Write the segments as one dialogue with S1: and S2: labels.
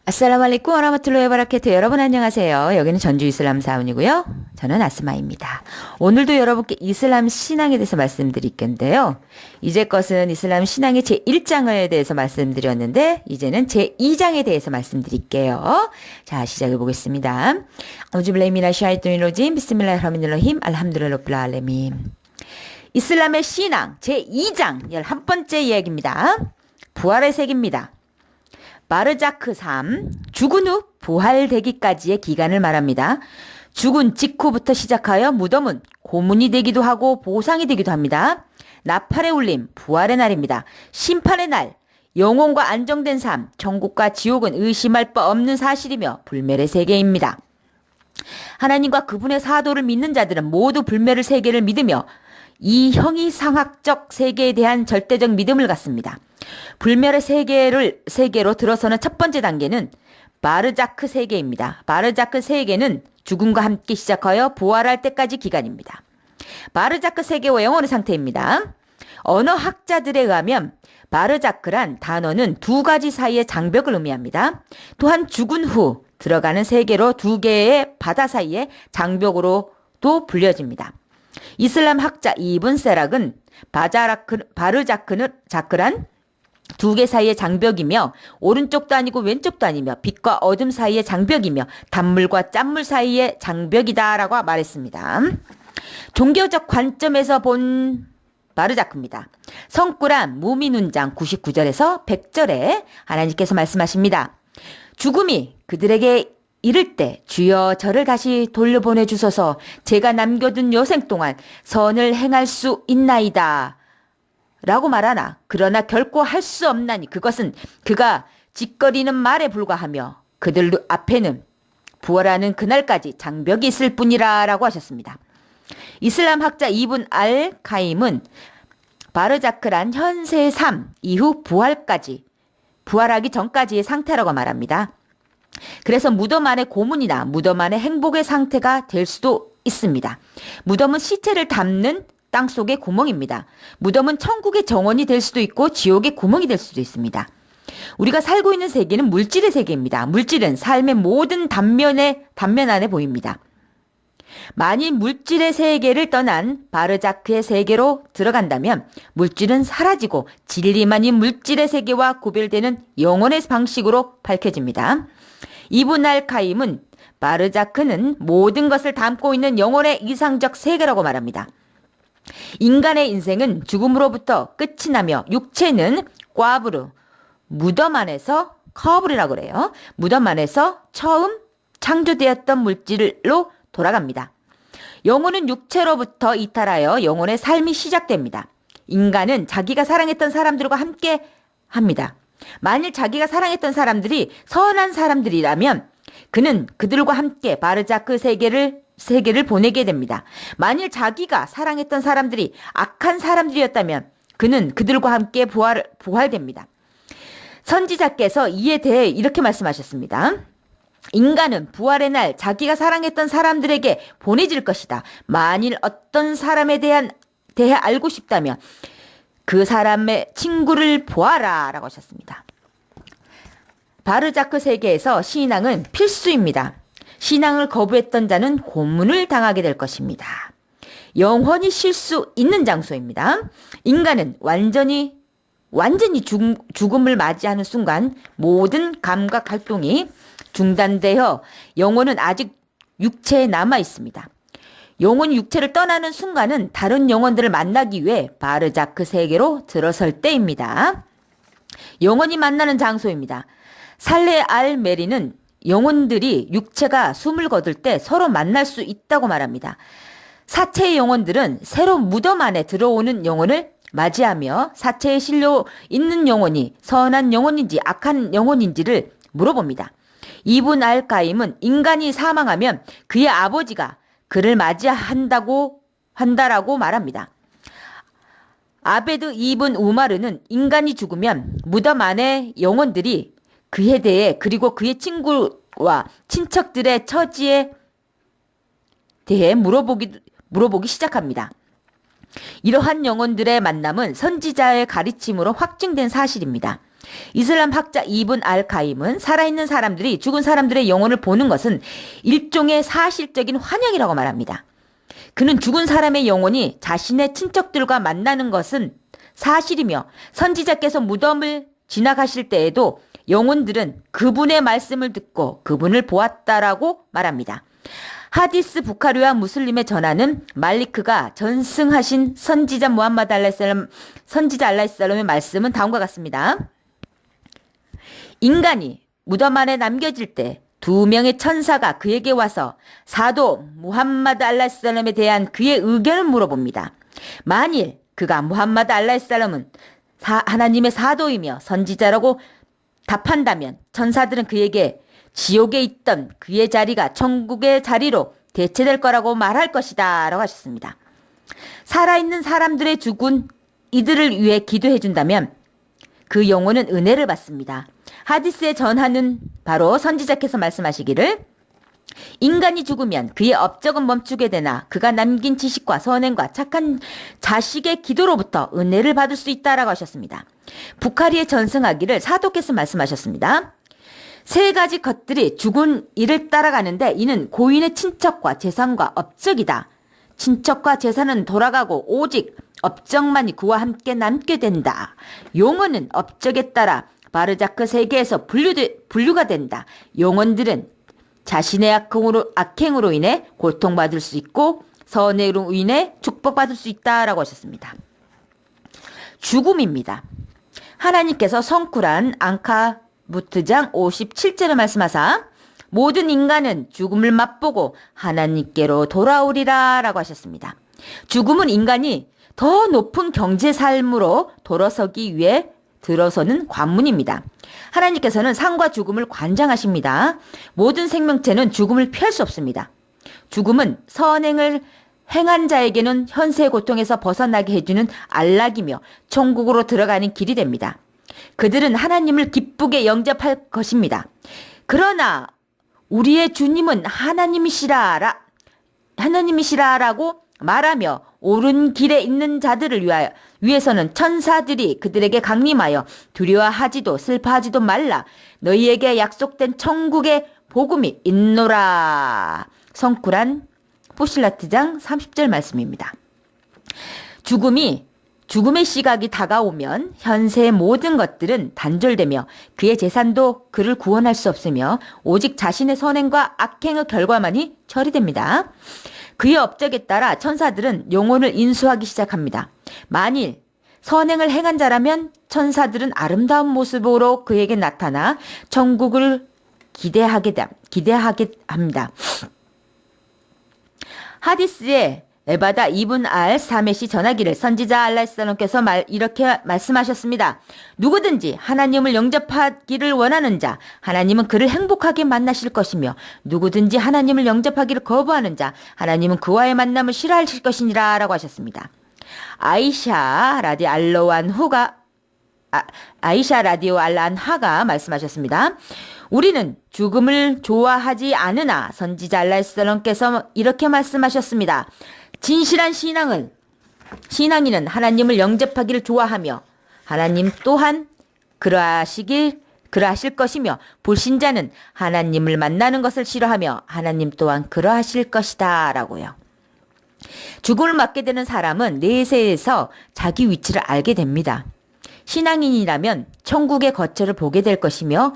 S1: 아살라말리쿠 와라마툴로히 바라케트. 여러분 안녕하세요. 여기는 전주 이슬람 사원이고요. 저는 아스마입니다. 오늘도 여러분께 이슬람 신앙에 대해서 말씀드릴 건데요. 이제 것은 이슬람 신앙의 제1장에 대해서 말씀드렸는데 이제는 제2장에 대해서 말씀드릴게요. 자, 시작해 보겠습니다. 아우즈빌라히미나 샤이토니로짐 비스밀라히르하마니르라힘 알함두릴라히 rabbil 알레민. 이슬람의 신앙 제2장 11번째 이야기입니다. 부활의 세계입니다. 바르자크 3, 죽은 후 부활되기까지의 기간을 말합니다. 죽은 직후부터 시작하여 무덤은 고문이 되기도 하고 보상이 되기도 합니다. 나팔의 울림, 부활의 날입니다. 심판의 날, 영혼과 안정된 삶, 천국과 지옥은 의심할 바 없는 사실이며 불멸의 세계입니다. 하나님과 그분의 사도를 믿는 자들은 모두 불멸의 세계를 믿으며 이 형이상학적 세계에 대한 절대적 믿음을 갖습니다. 불멸의 세계로 들어서는 첫 번째 단계는 바르자크 세계입니다. 바르자크 세계는 죽음과 함께 시작하여 부활할 때까지 기간입니다. 바르자크 세계와 영혼의 상태입니다. 언어학자들에 의하면 바르자크란 단어는 두 가지 사이의 장벽을 의미합니다. 또한 죽은 후 들어가는 세계로 두 개의 바다 사이의 장벽으로도 불려집니다. 이슬람 학자 이븐 세락은 바르자크란 두 개 사이의 장벽이며 오른쪽도 아니고 왼쪽도 아니며 빛과 어둠 사이의 장벽이며 단물과 짠물 사이의 장벽이다라고 말했습니다. 종교적 관점에서 본 바르자크입니다. 성꾸란 무미눈장 99절에서 100절에 하나님께서 말씀하십니다. 죽음이 그들에게 이를 때 주여 저를 다시 돌려보내 주소서. 제가 남겨둔 여생 동안 선을 행할 수 있나이다 라고 말하나 그러나 결코 할 수 없나니 그것은 그가 짓거리는 말에 불과하며 그들 앞에는 부활하는 그날까지 장벽이 있을 뿐이라 라고 하셨습니다. 이슬람 학자 이븐 알 카임은 바르자크란 현세의 삶 이후 부활하기 전까지의 상태라고 말합니다. 그래서 무덤 안의 고문이나 무덤 안의 행복의 상태가 될 수도 있습니다. 무덤은 시체를 담는 땅속의 구멍입니다. 무덤은 천국의 정원이 될 수도 있고 지옥의 구멍이 될 수도 있습니다. 우리가 살고 있는 세계는 물질의 세계입니다. 물질은 삶의 모든 단면 안에 보입니다. 만일 물질의 세계를 떠난 바르자크의 세계로 들어간다면 물질은 사라지고 진리만이 물질의 세계와 구별되는 영혼의 방식으로 밝혀집니다. 이븐 알 카임은 바르자크는 모든 것을 담고 있는 영혼의 이상적 세계라고 말합니다. 인간의 인생은 죽음으로부터 끝이 나며 육체는 꽈브르, 무덤 안에서 커브리라고 그래요. 무덤 안에서 처음 창조되었던 물질로 돌아갑니다. 영혼은 육체로부터 이탈하여 영혼의 삶이 시작됩니다. 인간은 자기가 사랑했던 사람들과 함께 합니다. 만일 자기가 사랑했던 사람들이 선한 사람들이라면 그는 그들과 함께 바르자크 세계를 보내게 됩니다. 만일 자기가 사랑했던 사람들이 악한 사람들이었다면 그는 그들과 함께 부활됩니다. 선지자께서 이에 대해 이렇게 말씀하셨습니다. 인간은 부활의 날 자기가 사랑했던 사람들에게 보내질 것이다. 만일 어떤 사람에 대해 알고 싶다면 그 사람의 친구를 보아라 라고 하셨습니다. 바르자크 세계에서 신앙은 필수입니다. 신앙을 거부했던 자는 고문을 당하게 될 것입니다. 영원히 쉴 수 있는 장소입니다. 인간은 완전히 죽음을 맞이하는 순간 모든 감각 활동이 중단되어 영혼은 아직 육체에 남아 있습니다. 영혼이 육체를 떠나는 순간은 다른 영혼들을 만나기 위해 바르자크 세계로 들어설 때입니다. 영혼이 만나는 장소입니다. 살레 알 메리는 영혼들이 육체가 숨을 거둘 때 서로 만날 수 있다고 말합니다. 사체의 영혼들은 새로 무덤 안에 들어오는 영혼을 맞이하며 사체에 실려 있는 영혼이 선한 영혼인지 악한 영혼인지를 물어봅니다. 이븐 알 카임은 인간이 사망하면 그의 아버지가 그를 맞이한다라고 말합니다. 아베드 이븐 우마르는 인간이 죽으면 무덤 안의 영혼들이 그에 대해 그리고 그의 친구와 친척들의 처지에 대해 물어보기 시작합니다. 이러한 영혼들의 만남은 선지자의 가르침으로 확증된 사실입니다. 이슬람 학자 이븐 알 가임은 살아있는 사람들이 죽은 사람들의 영혼을 보는 것은 일종의 사실적인 환영이라고 말합니다. 그는 죽은 사람의 영혼이 자신의 친척들과 만나는 것은 사실이며 선지자께서 무덤을 지나가실 때에도 영혼들은 그분의 말씀을 듣고 그분을 보았다라고 말합니다. 하디스 부카리와 무슬림에 전하는 말리크가 전승하신 선지자 무함마드 알라히살람의 말씀은 다음과 같습니다. 인간이 무덤 안에 남겨질 때 두 명의 천사가 그에게 와서 사도 무함마드 알라히살람에 대한 그의 의견을 물어봅니다. 만일 그가 무함마드 알라히살람은 하나님의 사도이며 선지자라고 답한다면 천사들은 그에게 지옥에 있던 그의 자리가 천국의 자리로 대체될 거라고 말할 것이다 라고 하셨습니다. 살아있는 사람들의 죽은 이들을 위해 기도해 준다면 그 영혼은 은혜를 받습니다. 하디스에 전하는 바로 선지자께서 말씀하시기를 인간이 죽으면 그의 업적은 멈추게 되나 그가 남긴 지식과 선행과 착한 자식의 기도로부터 은혜를 받을 수 있다라고 하셨습니다. 부카리에 전승하기를 사도께서 말씀하셨습니다. 세 가지 것들이 죽은 이를 따라가는데 이는 고인의 친척과 재산과 업적이다. 친척과 재산은 돌아가고 오직 업적만이 그와 함께 남게 된다. 영혼은 업적에 따라 바르자크 세계에서 분류가 된다. 영혼들은 자신의 악행으로 인해 고통받을 수 있고 선행으로 인해 축복받을 수 있다라고 하셨습니다. 죽음입니다. 하나님께서 성쿠란 앙카부트장 57절을 말씀하사 모든 인간은 죽음을 맛보고 하나님께로 돌아오리라 라고 하셨습니다. 죽음은 인간이 더 높은 경제 삶으로 돌아서기 위해 들어서는 관문입니다. 하나님께서는 삶과 죽음을 관장하십니다. 모든 생명체는 죽음을 피할 수 없습니다. 죽음은 선행을 행한 자에게는 현세의 고통에서 벗어나게 해주는 안락이며 천국으로 들어가는 길이 됩니다. 그들은 하나님을 기쁘게 영접할 것입니다. 그러나 우리의 주님은 하나님이시라라고 말하며 옳은 길에 있는 자들을 위해서는 천사들이 그들에게 강림하여 두려워하지도 슬퍼하지도 말라. 너희에게 약속된 천국의 복음이 있노라. 성쿠란 포실라트장 30절 말씀입니다. 죽음의 시각이 다가오면 현세의 모든 것들은 단절되며 그의 재산도 그를 구원할 수 없으며 오직 자신의 선행과 악행의 결과만이 처리됩니다. 그의 업적에 따라 천사들은 영혼을 인수하기 시작합니다. 만일 선행을 행한 자라면 천사들은 아름다운 모습으로 그에게 나타나 천국을 기대하게 합니다. 하디스에 에바다 이븐 알 사메시 전하기를 선지자 알라히살람께서 이렇게 말씀하셨습니다. 누구든지 하나님을 영접하기를 원하는 자 하나님은 그를 행복하게 만나실 것이며 누구든지 하나님을 영접하기를 거부하는 자 하나님은 그와의 만남을 싫어하실 것이니라 라고 하셨습니다. 아이샤 라디오 알란하가 말씀하셨습니다. 우리는 죽음을 좋아하지 않으나 선지자 알라히살람께서 이렇게 말씀하셨습니다. 진실한 신앙인은 하나님을 영접하기를 좋아하며 하나님 또한 그러하실 것이며 불신자는 하나님을 만나는 것을 싫어하며 하나님 또한 그러하실 것이다 라고요. 죽음을 맞게 되는 사람은 내세에서 자기 위치를 알게 됩니다. 신앙인이라면 천국의 거처를 보게 될 것이며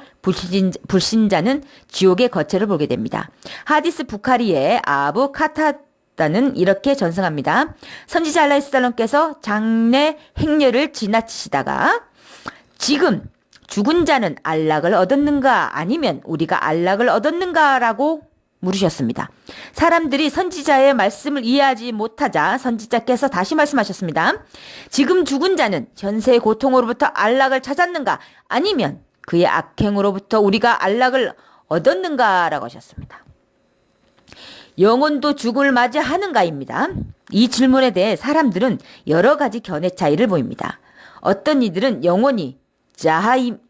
S1: 불신자는 지옥의 거처를 보게 됩니다. 하디스 부카리의 아부 카타다는 이렇게 전승합니다. 선지자 알라히살람께서 장래 행렬을 지나치시다가 지금 죽은 자는 안락을 얻었는가 아니면 우리가 안락을 얻었는가라고 물으셨습니다. 사람들이 선지자의 말씀을 이해하지 못하자 선지자께서 다시 말씀하셨습니다. 지금 죽은 자는 현세의 고통으로부터 안락을 찾았는가 아니면 그의 악행으로부터 우리가 안락을 얻었는가라고 하셨습니다. 영혼도 죽음을 맞이하는가입니다. 이 질문에 대해 사람들은 여러 가지 견해 차이를 보입니다. 어떤 이들은 영혼이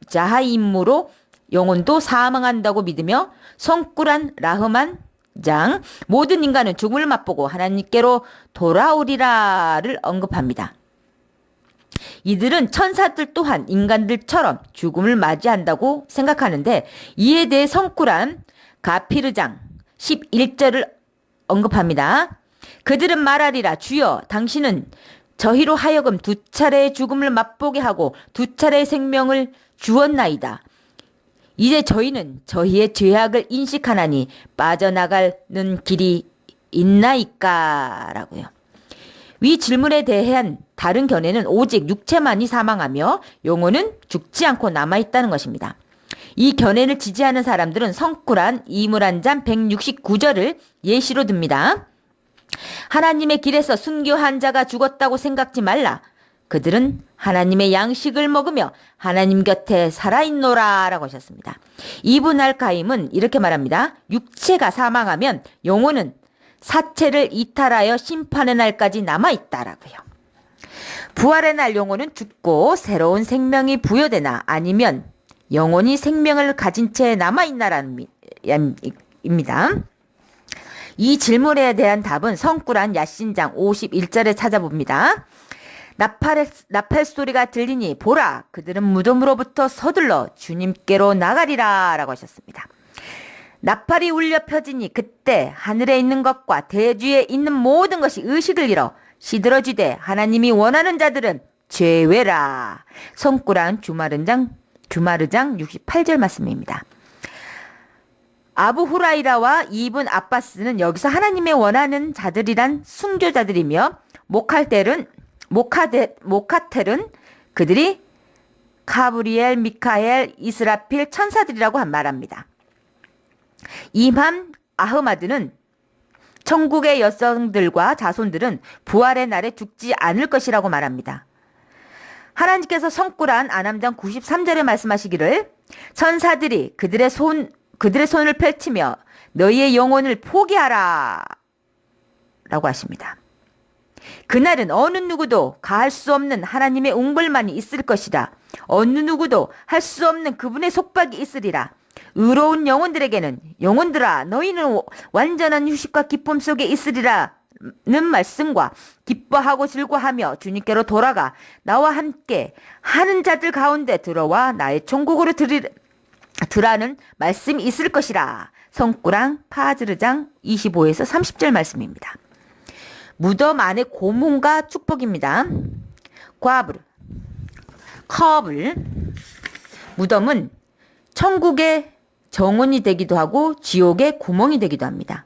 S1: 자하임으로 영혼도 사망한다고 믿으며 성꾸란 라흐만 장 모든 인간은 죽음을 맛보고 하나님께로 돌아오리라를 언급합니다. 이들은 천사들 또한 인간들처럼 죽음을 맞이한다고 생각하는데 이에 대해 성꾸란 가피르장 11절을 언급합니다. 그들은 말하리라 주여 당신은 저희로 하여금 두 차례의 죽음을 맛보게 하고 두 차례의 생명을 주었나이다. 이제 저희는 저희의 죄악을 인식하나니 빠져나가는 길이 있나이까? 라고요. 위 질문에 대한 다른 견해는 오직 육체만이 사망하며 영혼은 죽지 않고 남아있다는 것입니다. 이 견해를 지지하는 사람들은 성꾸란 이물안잠 169절을 예시로 듭니다. 하나님의 길에서 순교한 자가 죽었다고 생각지 말라. 그들은 하나님의 양식을 먹으며 하나님 곁에 살아있노라 라고 하셨습니다. 이분 알카임은 이렇게 말합니다. 육체가 사망하면 영혼은 사체를 이탈하여 심판의 날까지 남아있다라고요. 부활의 날 영혼은 죽고 새로운 생명이 부여되나 아니면 영혼이 생명을 가진 채 남아있나라는 입니다. 이 질문에 대한 답은 성꾸란 야신장 51절에 찾아봅니다. 나팔 소리가 들리니 보라 그들은 무덤으로부터 서둘러 주님께로 나가리라 라고 하셨습니다. 나팔이 울려 펴지니 그때 하늘에 있는 것과 대지에 있는 모든 것이 의식을 잃어 시들어지되 하나님이 원하는 자들은 죄외라. 성꾸란 주마르장 68절 말씀입니다. 아부 후라이라와 이븐 아바스는 여기서 하나님의 원하는 자들이란 순교자들이며 모카텔은 그들이 가브리엘, 미카엘, 이스라필 천사들이라고 말합니다. 이맘 아흐마드는 천국의 여성들과 자손들은 부활의 날에 죽지 않을 것이라고 말합니다. 하나님께서 성꾸란 아람장 93절에 말씀하시기를 천사들이 그들의 손을 펼치며 너희의 영혼을 포기하라 라고 하십니다. 그날은 어느 누구도 가할 수 없는 하나님의 웅벌만이 있을 것이라. 어느 누구도 할 수 없는 그분의 속박이 있으리라. 의로운 영혼들에게는 영혼들아 너희는 완전한 휴식과 기쁨 속에 있으리라는 말씀과 기뻐하고 즐거하며 주님께로 돌아가 나와 함께 하는 자들 가운데 들어와 나의 천국으로 들으라는 말씀이 있을 것이라. 성꾸랑 파즈르장 25에서 30절 말씀입니다. 무덤 안의 고문과 축복입니다. 커블 무덤은 천국의 정원이 되기도 하고 지옥의 구멍이 되기도 합니다.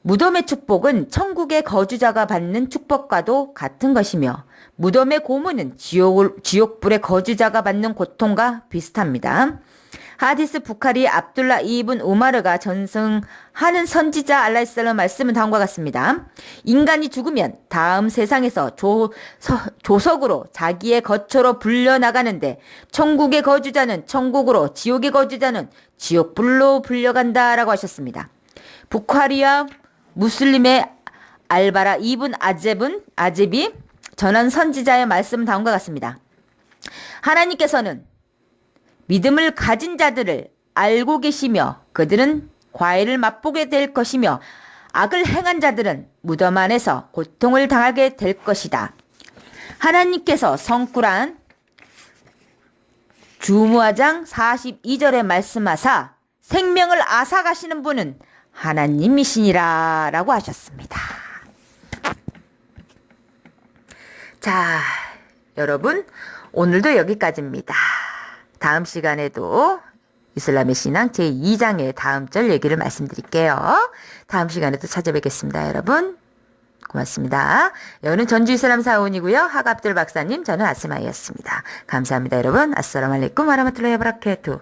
S1: 무덤의 축복은 천국의 거주자가 받는 축복과도 같은 것이며 무덤의 고문은 지옥불의 거주자가 받는 고통과 비슷합니다. 하디스 부카리 압둘라 이븐 우마르가 전승하는 선지자 알라이살람 말씀은 다음과 같습니다. 인간이 죽으면 다음 세상에서 조석으로 자기의 거처로 불려나가는데 천국의 거주자는 천국으로 지옥의 거주자는 지옥불로 불려간다라고 하셨습니다. 부카리와 무슬림의 알바라 이븐 아제비 전한 선지자의 말씀은 다음과 같습니다. 하나님께서는 믿음을 가진 자들을 알고 계시며 그들은 과일을 맛보게 될 것이며 악을 행한 자들은 무덤 안에서 고통을 당하게 될 것이다. 하나님께서 성꾸란 주무아장 42절에 말씀하사 생명을 앗아가시는 분은 하나님이시니라 라고 하셨습니다. 자, 여러분 오늘도 여기까지입니다. 다음 시간에도 이슬람의 신앙 제2장의 다음 절 얘기를 말씀드릴게요. 다음 시간에도 찾아뵙겠습니다. 여러분 고맙습니다. 여기는 전주 이슬람 사원이고요. 하갑들 박사님, 저는 아스마이였습니다. 감사합니다. 여러분. 아스살라무 알레이쿰 와라마툴라히 와바라카투.